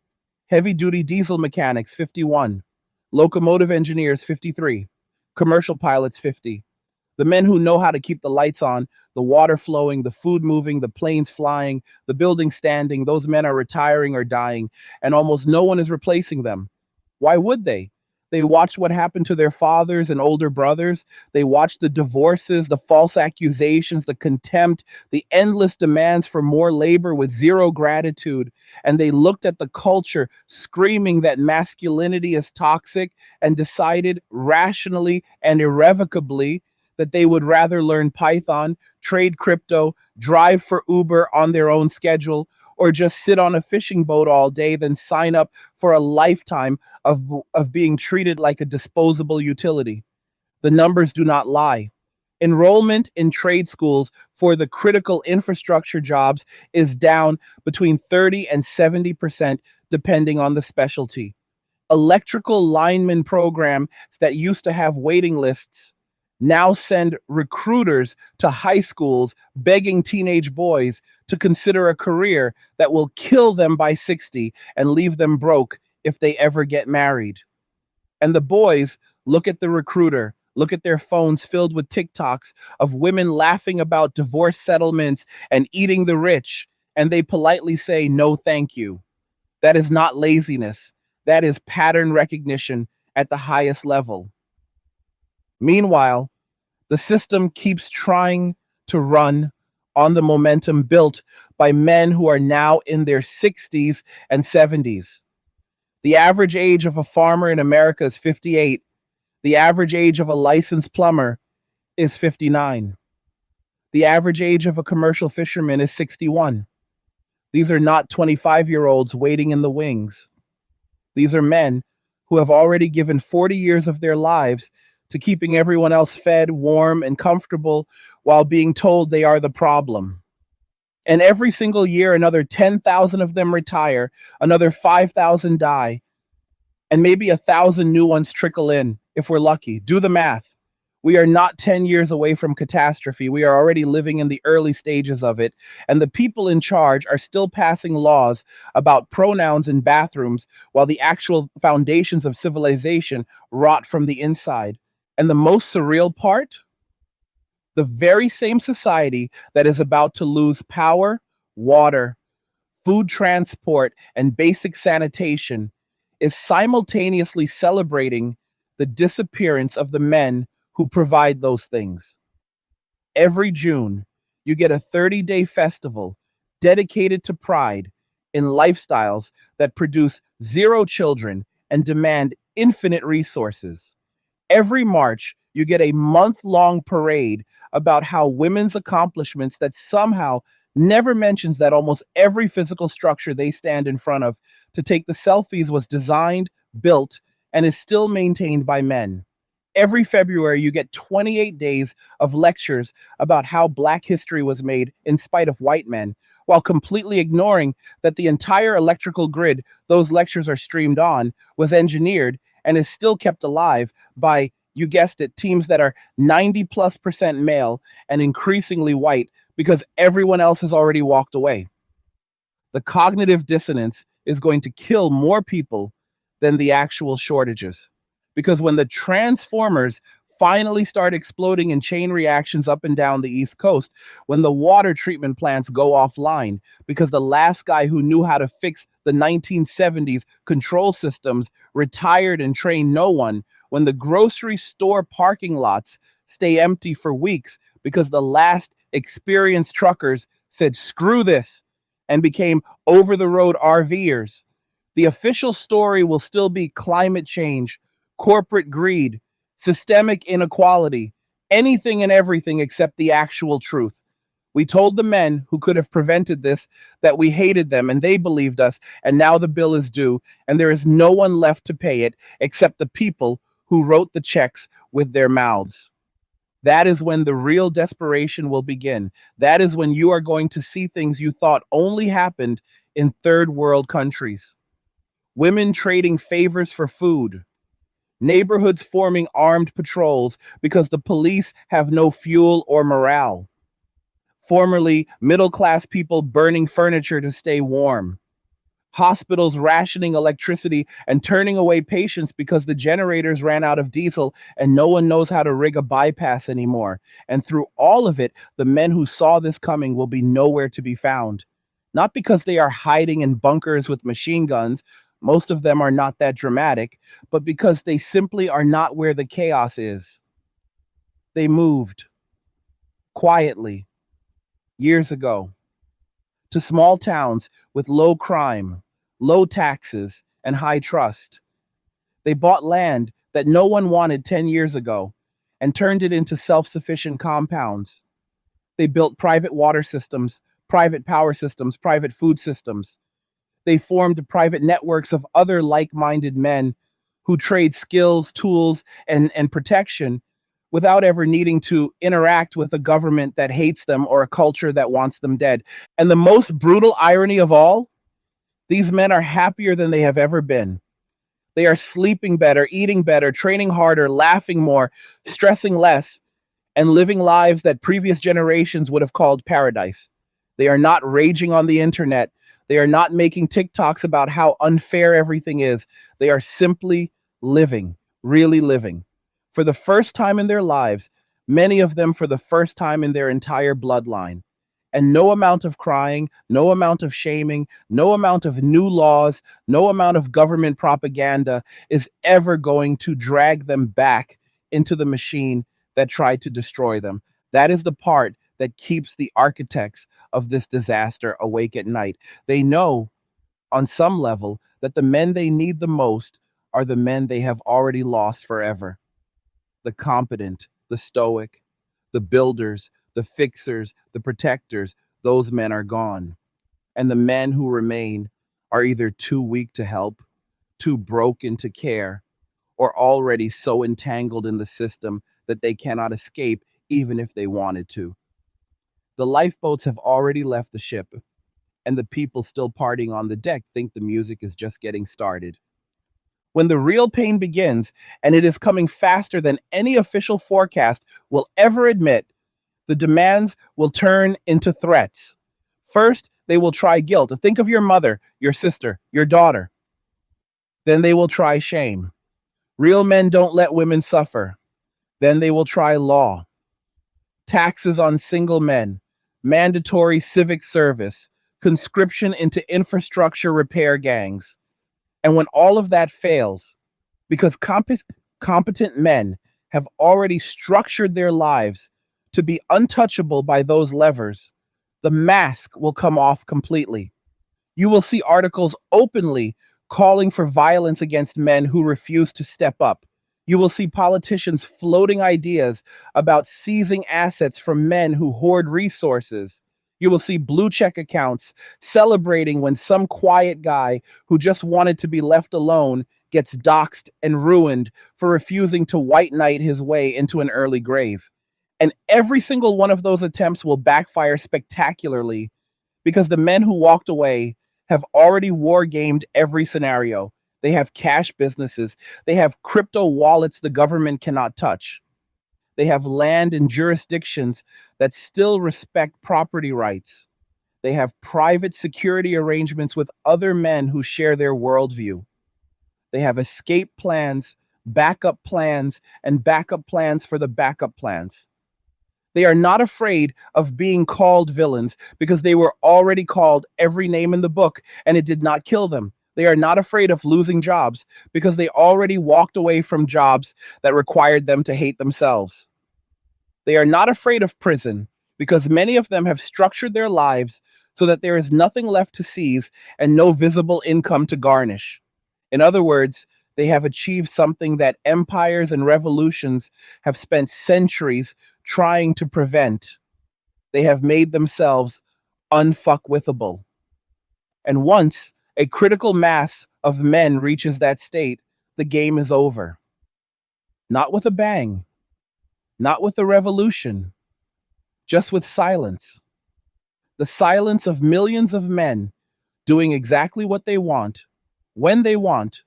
S1: Heavy duty diesel mechanics, 51. Locomotive engineers, 53. Commercial pilots, 50. The men who know how to keep the lights on, the water flowing, the food moving, the planes flying, the buildings standing, those men are retiring or dying, and almost no one is replacing them. Why would they? They watched what happened to their fathers and older brothers. They watched the divorces, the false accusations, the contempt, the endless demands for more labor with zero gratitude. And they looked at the culture screaming that masculinity is toxic and decided rationally and irrevocably that they would rather learn Python, trade crypto, drive for Uber on their own schedule, or just sit on a fishing boat all day than sign up for a lifetime of, of being treated like a disposable utility. The numbers do not lie. Enrollment in trade schools for the critical infrastructure jobs is down between 30 and 70%, depending on the specialty. Electrical lineman programs that used to have waiting lists now send recruiters to high schools begging teenage boys to consider a career that will kill them by 60 and leave them broke if they ever get married. And the boys look at the recruiter, look at their phones filled with TikToks of women laughing about divorce settlements and eating the rich, and they politely say, "No, thank you." That is not laziness. That is pattern recognition at the highest level. Meanwhile, the system keeps trying to run on the momentum built by men who are now in their 60s and 70s. The average age of a farmer in America is 58. The average age of a licensed plumber is 59. The average age of a commercial fisherman is 61. These are not 25-year-olds waiting in the wings. These are men who have already given 40 years of their lives to keeping everyone else fed, warm, and comfortable while being told they are the problem. And every single year, another 10,000 of them retire, another 5,000 die, and maybe 1,000 new ones trickle in if we're lucky. Do the math. We are not 10 years away from catastrophe. We are already living in the early stages of it. And the people in charge are still passing laws about pronouns in bathrooms while the actual foundations of civilization rot from the inside. And the most surreal part, the very same society that is about to lose power, water, food transport, and basic sanitation is simultaneously celebrating the disappearance of the men who provide those things. Every June, you get a 30-day festival dedicated to pride in lifestyles that produce zero children and demand infinite resources. Every March, you get a month-long parade about how women's accomplishments that somehow never mentions that almost every physical structure they stand in front of to take the selfies was designed, built, and is still maintained by men. Every February, you get 28 days of lectures about how Black history was made in spite of white men, while completely ignoring that the entire electrical grid those lectures are streamed on was engineered and is still kept alive by, you guessed it, teams that are 90+% male and increasingly white because everyone else has already walked away. The cognitive dissonance is going to kill more people than the actual shortages. Because when the transformers finally start exploding in chain reactions up and down the East Coast, when the water treatment plants go offline, because the last guy who knew how to fix the 1970s control systems retired and trained no one, when the grocery store parking lots stay empty for weeks because the last experienced truckers said, screw this, and became over the road RVers. The official story will still be climate change, corporate greed, systemic inequality, anything and everything except the actual truth. We told the men who could have prevented this that we hated them and they believed us, and now the bill is due, and there is no one left to pay it except the people who wrote the checks with their mouths. That is when the real desperation will begin. That is when you are going to see things you thought only happened in third world countries. Women trading favors for food, neighborhoods forming armed patrols because the police have no fuel or morale, formerly middle class people burning furniture to stay warm, hospitals rationing electricity and turning away patients because the generators ran out of diesel and no one knows how to rig a bypass anymore. And through all of it, the men who saw this coming will be nowhere to be found. Not because they are hiding in bunkers with machine guns, most of them are not that dramatic, but because they simply are not where the chaos is. They moved quietly years ago to small towns with low crime, low taxes, and high trust. They bought land that no one wanted 10 years ago and turned it into self sufficient compounds. They built private water systems, private power systems, private food systems. They formed private networks of other like minded men who trade skills, tools, and protection without ever needing to interact with a government that hates them or a culture that wants them dead. And the most brutal irony of all, these men are happier than they have ever been. They are sleeping better, eating better, training harder, laughing more, stressing less, and living lives that previous generations would have called paradise. They are not raging on the internet. They are not making TikToks about how unfair everything is. They are simply living, really living. For the first time in their lives, many of them for the first time in their entire bloodline. And no amount of crying, no amount of shaming, no amount of new laws, no amount of government propaganda is ever going to drag them back into the machine that tried to destroy them. That is the part that keeps the architects of this disaster awake at night. They know on some level that the men they need the most are the men they have already lost forever. The competent, the stoic, the builders, the fixers, the protectors, those men are gone. And the men who remain are either too weak to help, too broken to care, or already so entangled in the system that they cannot escape even if they wanted to. The lifeboats have already left the ship, and the people still partying on the deck think the music is just getting started. When the real pain begins, and it is coming faster than any official forecast will ever admit, the demands will turn into threats. First, they will try guilt. Think of your mother, your sister, your daughter. Then they will try shame. Real men don't let women suffer. Then they will try law. Taxes on single men, mandatory civic service, conscription into infrastructure repair gangs. And when all of that fails, because competent men have already structured their lives to be untouchable by those levers, the mask will come off completely. You will see articles openly calling for violence against men who refuse to step up. You will see politicians floating ideas about seizing assets from men who hoard resources. You will see blue check accounts celebrating when some quiet guy who just wanted to be left alone gets doxxed and ruined for refusing to white knight his way into an early grave. And every single one of those attempts will backfire spectacularly because the men who walked away have already war gamed every scenario. They have cash businesses. They have crypto wallets the government cannot touch. They have land in jurisdictions that still respect property rights. They have private security arrangements with other men who share their worldview. They have escape plans, and backup plans for the backup plans. They are not afraid of being called villains because they were already called every name in the book and it did not kill them. They are not afraid of losing jobs because they already walked away from jobs that required them to hate themselves. They are not afraid of prison because many of them have structured their lives so that there is nothing left to seize and no visible income to garnish. In other words, they have achieved something that empires and revolutions have spent centuries trying to prevent. They have made themselves unfuckwithable. And once a critical mass of men reaches that state, the game is over. Not with a bang, not with a revolution, just with silence. The silence of millions of men doing exactly what they want, when they want,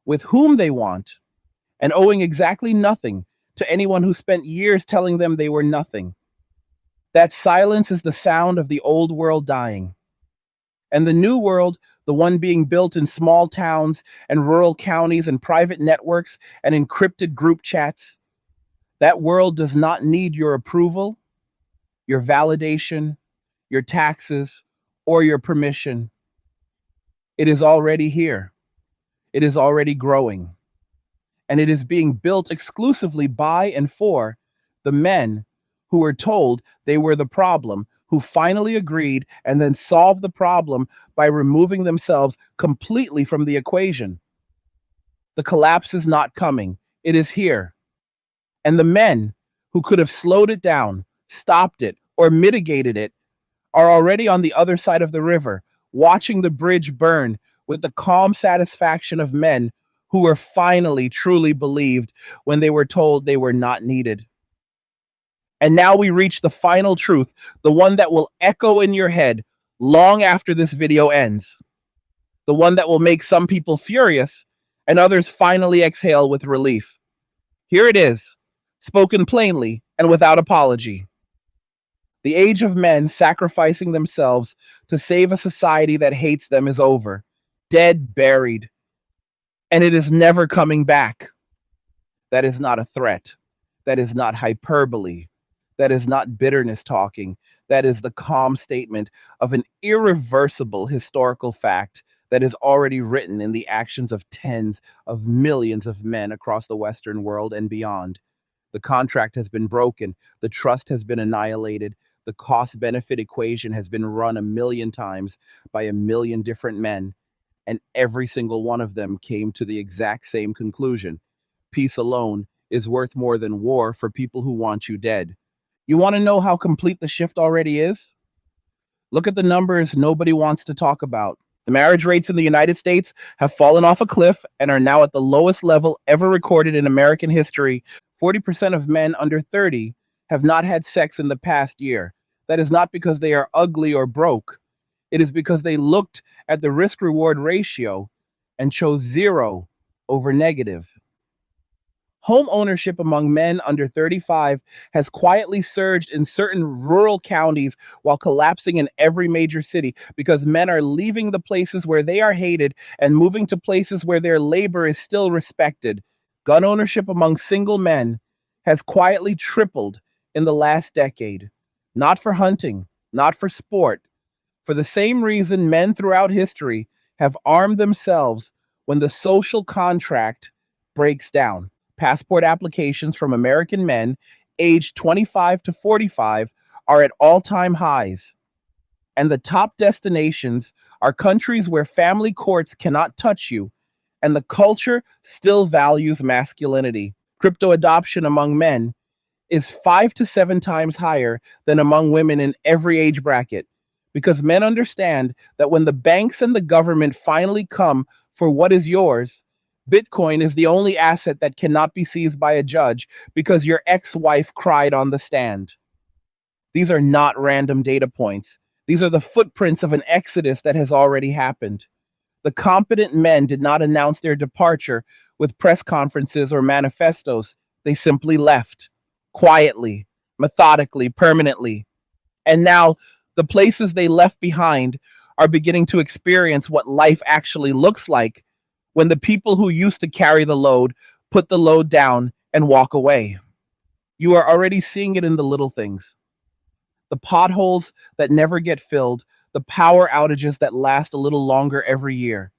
S1: with whom they want, and owing exactly nothing to anyone who spent years telling them they were nothing. That silence is the sound of the old world dying. And the new world, the one being built in small towns and rural counties and private networks and encrypted group chats, that world does not need your approval, your validation, your taxes, or your permission. It is already here. It is already growing. And it is being built exclusively by and for the men who were told they were the problem, who finally agreed and then solved the problem by removing themselves completely from the equation. The collapse is not coming, it is here. And the men who could have slowed it down, stopped it, or mitigated it are already on the other side of the river, watching the bridge burn with the calm satisfaction of men who were finally truly believed when they were told they were not needed. And now we reach the final truth, the one that will echo in your head long after this video ends, the one that will make some people furious and others finally exhale with relief. Here it is, spoken plainly and without apology. The age of men sacrificing themselves to save a society that hates them is over, dead, buried, and it is never coming back. That is not a threat. That is not hyperbole. That is not bitterness talking. That is the calm statement of an irreversible historical fact that is already written in the actions of tens of millions of men across the Western world and beyond. The contract has been broken. The trust has been annihilated. The cost benefit equation has been run a million times by a million different men. And every single one of them came to the exact same conclusion. Peace alone is worth more than war for people who want you dead. You want to know how complete the shift already is? Look at the numbers nobody wants to talk about. The marriage rates in the United States have fallen off a cliff and are now at the lowest level ever recorded in American history. 40% of men under 30 have not had sex in the past year. That is not because they are ugly or broke. It is because they looked at the risk reward ratio and chose zero over negative. Home ownership among men under 35 has quietly surged in certain rural counties while collapsing in every major city because men are leaving the places where they are hated and moving to places where their labor is still respected. Gun ownership among single men has quietly tripled in the last decade. Not for hunting, not for sport, for the same reason men throughout history have armed themselves when the social contract breaks down. Passport applications from American men aged 25 to 45 are at all-time highs, and the top destinations are countries where family courts cannot touch you, and the culture still values masculinity. Crypto adoption among men is 5 to 7 times higher than among women in every age bracket, because men understand that when the banks and the government finally come for what is yours, Bitcoin is the only asset that cannot be seized by a judge because your ex-wife cried on the stand. These are not random data points. These are the footprints of an exodus that has already happened. The competent men did not announce their departure with press conferences or manifestos. They simply left, quietly, methodically, permanently. And now the places they left behind are beginning to experience what life actually looks like when the people who used to carry the load put the load down and walk away. You are already seeing it in the little things: the potholes that never get filled, the power outages that last a little longer every year,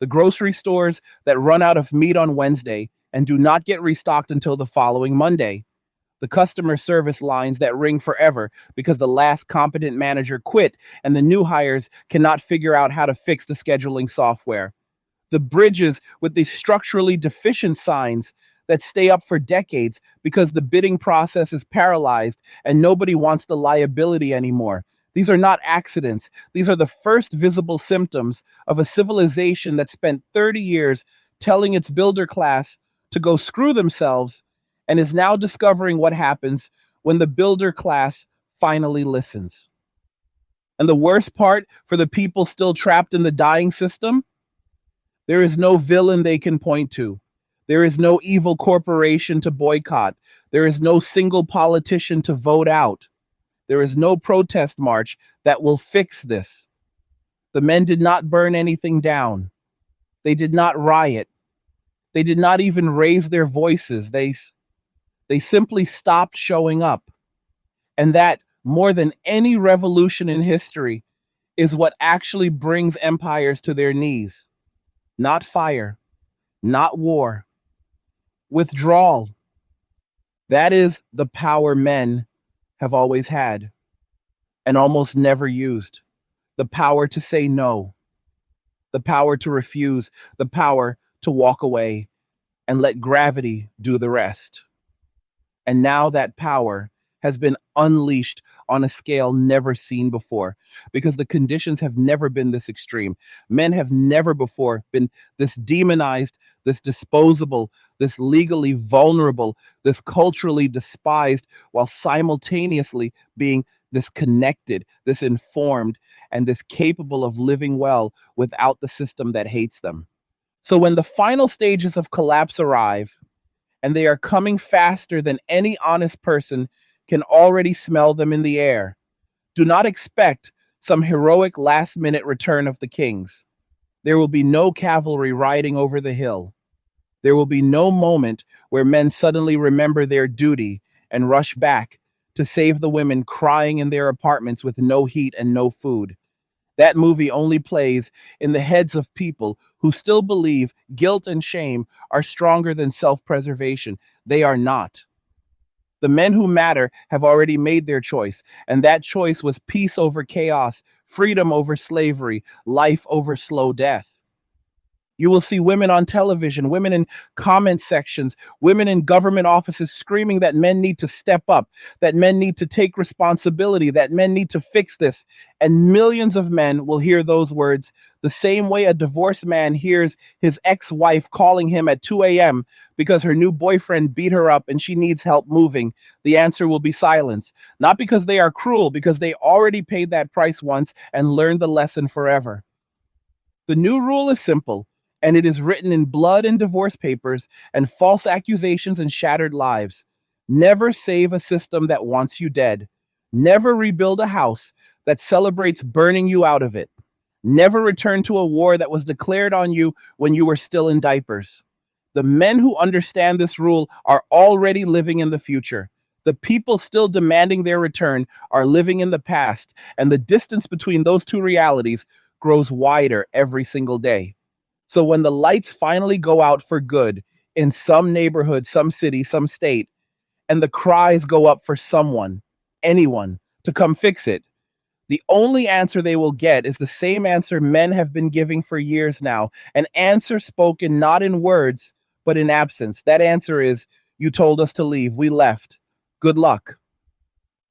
S1: the grocery stores that run out of meat on Wednesday and do not get restocked until the following Monday, the customer service lines that ring forever because the last competent manager quit and the new hires cannot figure out how to fix the scheduling software, the bridges with the structurally deficient signs that stay up for decades because the bidding process is paralyzed and nobody wants the liability anymore. These are not accidents. These are the first visible symptoms of a civilization that spent 30 years telling its builder class to go screw themselves and is now discovering what happens when the builder class finally listens. And the worst part for the people still trapped in the dying system: there is no villain they can point to. There is no evil corporation to boycott. There is no single politician to vote out. There is no protest march that will fix this. The men did not burn anything down. They did not riot. They did not even raise their voices. They simply stopped showing up. And that, more than any revolution in history, is what actually brings empires to their knees. Not fire, not war, withdrawal. That is the power men have always had and almost never used. The power to say no, the power to refuse, the power to walk away and let gravity do the rest. And now that power has been unleashed on a scale never seen before because the conditions have never been this extreme. Men have never before been this demonized, this disposable, this legally vulnerable, this culturally despised, while simultaneously being this connected, this informed, and this capable of living well without the system that hates them. So when the final stages of collapse arrive, and they are coming faster than any honest person can already smell them in the air, do not expect some heroic last minute return of the kings. There will be no cavalry riding over the hill. There will be no moment where men suddenly remember their duty and rush back to save the women crying in their apartments with no heat and no food. That movie only plays in the heads of people who still believe guilt and shame are stronger than self-preservation. They are not. The men who matter have already made their choice, and that choice was peace over chaos, freedom over slavery, life over slow death. You will see women on television, women in comment sections, women in government offices screaming that men need to step up, that men need to take responsibility, that men need to fix this. And millions of men will hear those words the same way a divorced man hears his ex-wife calling him at 2 a.m. because her new boyfriend beat her up and she needs help moving. The answer will be silence. Not because they are cruel, because they already paid that price once and learned the lesson forever. The new rule is simple, and it is written in blood and divorce papers and false accusations and shattered lives. Never save a system that wants you dead. Never rebuild a house that celebrates burning you out of it. Never return to a war that was declared on you when you were still in diapers. The men who understand this rule are already living in the future. The people still demanding their return are living in the past, and the distance between those two realities grows wider every single day. So when the lights finally go out for good in some neighborhood, some city, some state, and the cries go up for someone, anyone, to come fix it, the only answer they will get is the same answer men have been giving for years now, an answer spoken not in words, but in absence. That answer is, you told us to leave. We left. Good luck.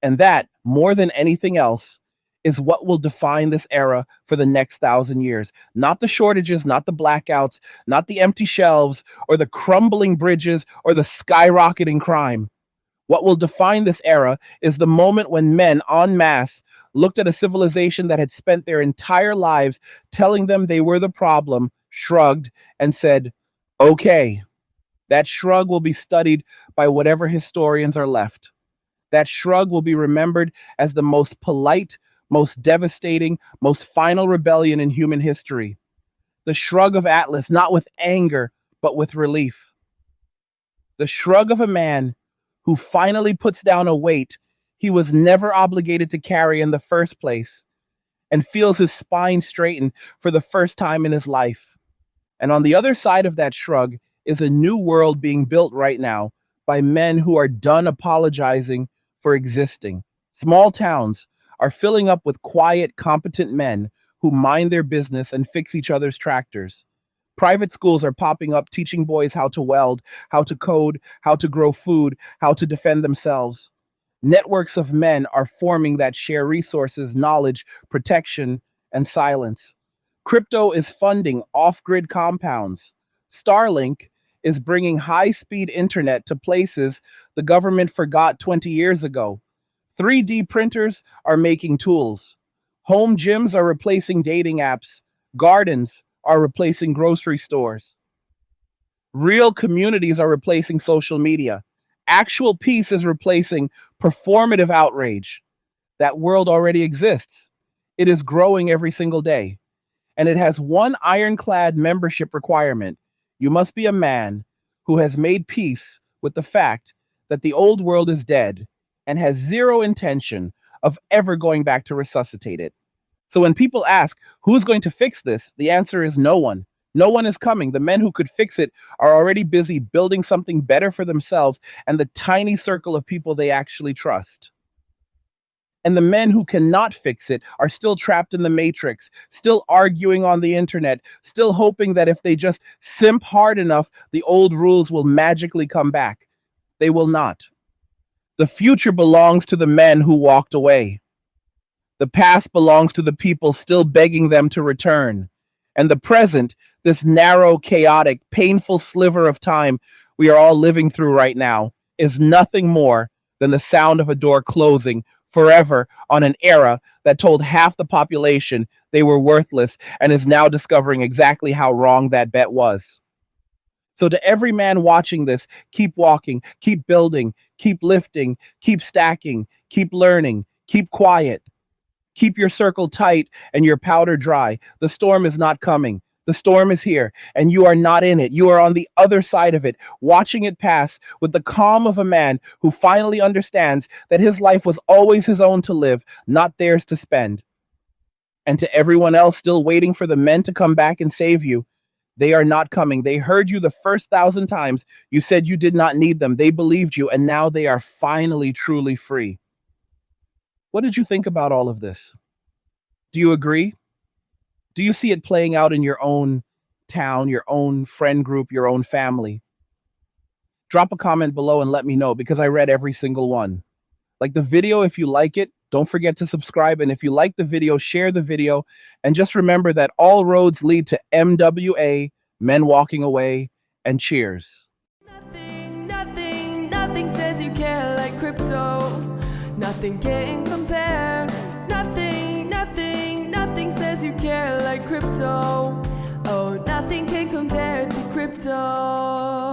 S1: And that, more than anything else, is what will define this era for the next 1,000 years. Not the shortages, not the blackouts, not the empty shelves, or the crumbling bridges, or the skyrocketing crime. What will define this era is the moment when men en masse looked at a civilization that had spent their entire lives telling them they were the problem, shrugged, and said, okay. That shrug will be studied by whatever historians are left. That shrug will be remembered as the most polite, most devastating, most final rebellion in human history. The shrug of Atlas, not with anger, but with relief. The shrug of a man who finally puts down a weight he was never obligated to carry in the first place and feels his spine straighten for the first time in his life. And on the other side of that shrug is a new world being built right now by men who are done apologizing for existing. Small towns are filling up with quiet, competent men who mind their business and fix each other's tractors. Private schools are popping up teaching boys how to weld, how to code, how to grow food, how to defend themselves. Networks of men are forming that share resources, knowledge, protection, and silence. Crypto is funding off grid compounds. Starlink is bringing high speed internet to places the government forgot 20 years ago. 3D printers are making tools. Home gyms are replacing dating apps. Gardens are replacing grocery stores. Real communities are replacing social media. Actual peace is replacing performative outrage. That world already exists. It is growing every single day. And it has one ironclad membership requirement. You must be a man who has made peace with the fact that the old world is dead and has zero intention of ever going back to resuscitate it. So when people ask, who's going to fix this? The answer is no one. No one is coming. The men who could fix it are already busy building something better for themselves and the tiny circle of people they actually trust. And the men who cannot fix it are still trapped in the matrix, still arguing on the internet, still hoping that if they just simp hard enough, the old rules will magically come back. They will not. The future belongs to the men who walked away. The past belongs to the people still begging them to return. And the present, this narrow, chaotic, painful sliver of time we are all living through right now, is nothing more than the sound of a door closing forever on an era that told half the population they were worthless and is now discovering exactly how wrong that bet was. So, to every man watching this, keep walking, keep building, keep lifting, keep stacking, keep learning, keep quiet. Keep your circle tight and your powder dry. The storm is not coming. The storm is here, and you are not in it. You are on the other side of it, watching it pass with the calm of a man who finally understands that his life was always his own to live, not theirs to spend. And to everyone else still waiting for the men to come back and save you, they are not coming. They heard you the first 1,000 times. You said you did not need them. They believed you, and now they are finally truly free. What did you think about all of this? Do you agree? Do you see it playing out in your own town, your own friend group, your own family? Drop a comment below and let me know because I read every single one. Like the video if you like it. Don't forget to subscribe. And if you like the video, share the video. And just remember that all roads lead to MWA, men walking away, and cheers.
S2: Nothing says you care like crypto. Nothing can compare. Nothing says you care like crypto. Oh, nothing can compare to crypto.